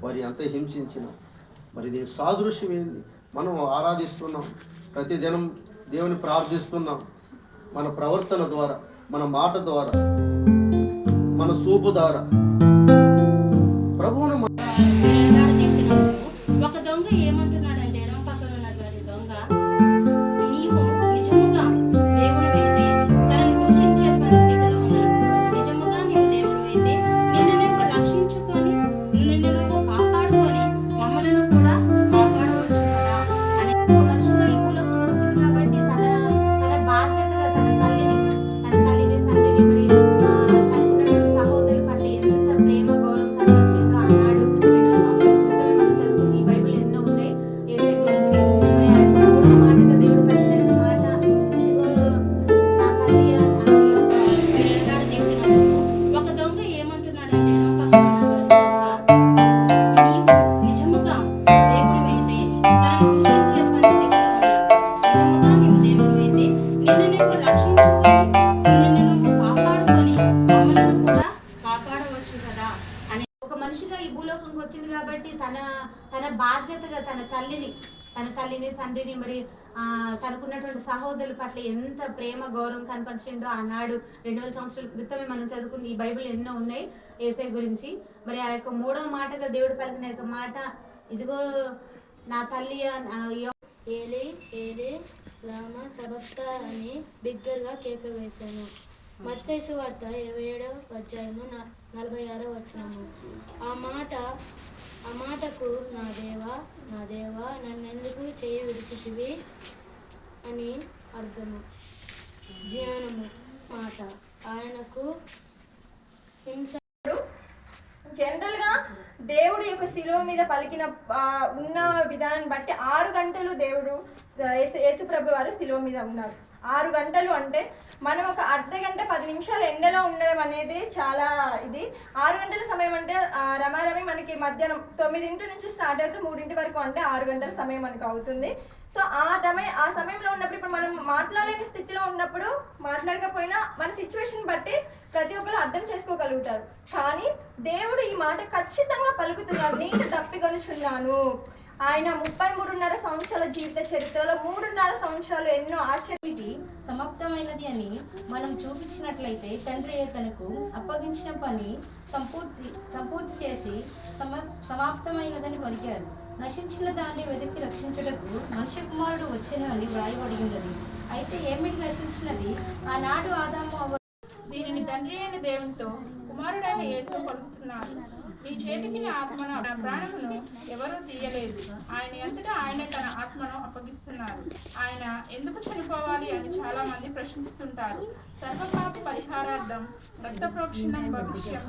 వారి ఎంత హింసించిన మరి దీని సాదృశ్యం ఏంది? మనం ఆరాధిస్తున్నాం, ప్రతిదినం దేవుని ప్రార్థిస్తున్నాం. మన ప్రవర్తన ద్వారా, మన మాట ద్వారా, మన చూపు ద్వారా ప్రభువును ఒక దొంగ ఏమంటున్నాడంటే ఎడమ పక్కన ఉన్నటువంటి దొంగ, నీవు నిజముగా దేవుడు అయితే తనని దూషించే పరిస్థితిలో ఉన్నాడు. నిజముగా నీవు దేవుడు అయితే నిన్ను నువ్వు రక్షించుకొని నిన్ను నువ్వు కాపాడుకొని మమ్మలను కూడా కాపాడవచ్చు కదా అని. ఒక మనిషిగా ఈ భూలోకం వచ్చింది కాబట్టి తన బాధ్యతగా తన తల్లిని తండ్రిని మరి తనకున్నటువంటి సహోదరుల పట్ల ఎంత ప్రేమ గౌరవం కనబరిచిందో ఆనాడు 2,000 సంవత్సరాల క్రితం మనం చదువుకున్న ఈ బైబిల్ ఎన్నో ఉన్నాయి యేసయ్య గురించి. మరి ఆ మూడో మాటగా దేవుడు పలికిన మాట, ఇదిగో నా తల్లి విరగాడు చేసినప్పుడు ఒక దొంగ ఏమంటున్నాడంటే ఎడమ పక్కన ఉన్నటువంటి దొంగ, నీవు నిజముగా దేవుడు అయితే తనని దూషించే పరిస్థితిలో ఉన్నాడు. నిజముగా నీవు దేవుడు అయితే నిన్ను నువ్వు రక్షించుకొని నిన్ను నువ్వు కాపాడుకొని మమ్మలను కూడా కాపాడవచ్చు కదా అని. ఒక మనిషిగా ఈ భూలోకంకి వచ్చింది కాబట్టి తన బాధ్యతగా తన తల్లిని తండ్రిని మరి తనకున్నటువంటి సహోదరుల పట్ల ఎంత ప్రేమ గౌరవం కనపరిచిండో ఆనాడు 2,000 సంవత్సరాల క్రితమే మనం చదువుకున్న ఈ బైబిల్ ఎన్నో ఉన్నాయి యేసయ్య గురించి. మరి ఆ యొక్క మూడవ మాటగా దేవుడు పలికిన యొక్క మాట, ఇదిగో నా తల్లి ఏలీ ఏలీ లామా సబక్తాని బిగ్గరగా కేక వేశాను. మత్తయి సువార్త 27వ అధ్యాయము 46వ వచనము. ఆ మాటకు నా దేవా నన్నెందుకు చేయి విడిచితివి అని అర్థము. జ్ఞానము మాట ఆయనకు హింస. జనరల్ గా దేవుడు యొక్క శిలువ మీద పలికిన ఉన్న విధానాన్ని బట్టి 6 గంటలు దేవుడు యేసు ప్రభు వారు శిలువ మీద ఉన్నారు. 6 గంటలు అంటే మనం ఒక అర్ధ గంట 10 నిమిషాలు ఎండలో ఉండడం అనేది చాలా ఇది. 6 గంటల సమయం అంటే రమారమి మనకి మధ్యాహ్నం 9 నుంచి స్టార్ట్ అవుతుంది 3 వరకు, అంటే 6 గంటల సమయం మనకు అవుతుంది. సో ఆ సమయంలో ఉన్నప్పుడు ఇప్పుడు మనం మాట్లాడలేని స్థితిలో ఉన్నప్పుడు మాట్లాడకపోయినా మన సిచ్యువేషన్ బట్టి ప్రతి ఒక్కరు అర్థం చేసుకోగలుగుతారు. కానీ దేవుడు ఈ మాట ఖచ్చితంగా పలుకుతున్నాడు, నేను తప్పికొనుచున్నాను. ఆయన 33.5 సంవత్సరాల జీవిత చరిత్రలో 3.5 సంవత్సరాలు ఎన్నో ఆశ్చర్య సమాప్తమైనది అని మనం చూపించినట్లయితే తండ్రి తనకు అప్పగించిన పని సంపూర్తి చేసి సమాప్తమైనదని పలికారు. నశించిన దాన్ని వెతికి రక్షించుటకు మనుష్య కుమారుడు వచ్చెను అని వ్రాయబడి ఉన్నది. అయితే ఏమిటి నశించినది? ఆనాడు ఆదాము దీనిని తండ్రి అయిన దేవునితో కుమారుడైన యేసు పలుకుతున్నారు. నీ చేతికి నా ఆత్మను నా ప్రాణమును ఎవరూ తీయలేదు. ఆయన అంతటా ఆయన తన ఆత్మను అప్పగిస్తున్నారు. ఆయన ఎందుకు చనిపోవాలి అని చాలా మంది ప్రశ్నిస్తుంటారు. సర్వపాప పరిహారార్థం రక్త ప్రోక్షణం భవిష్యం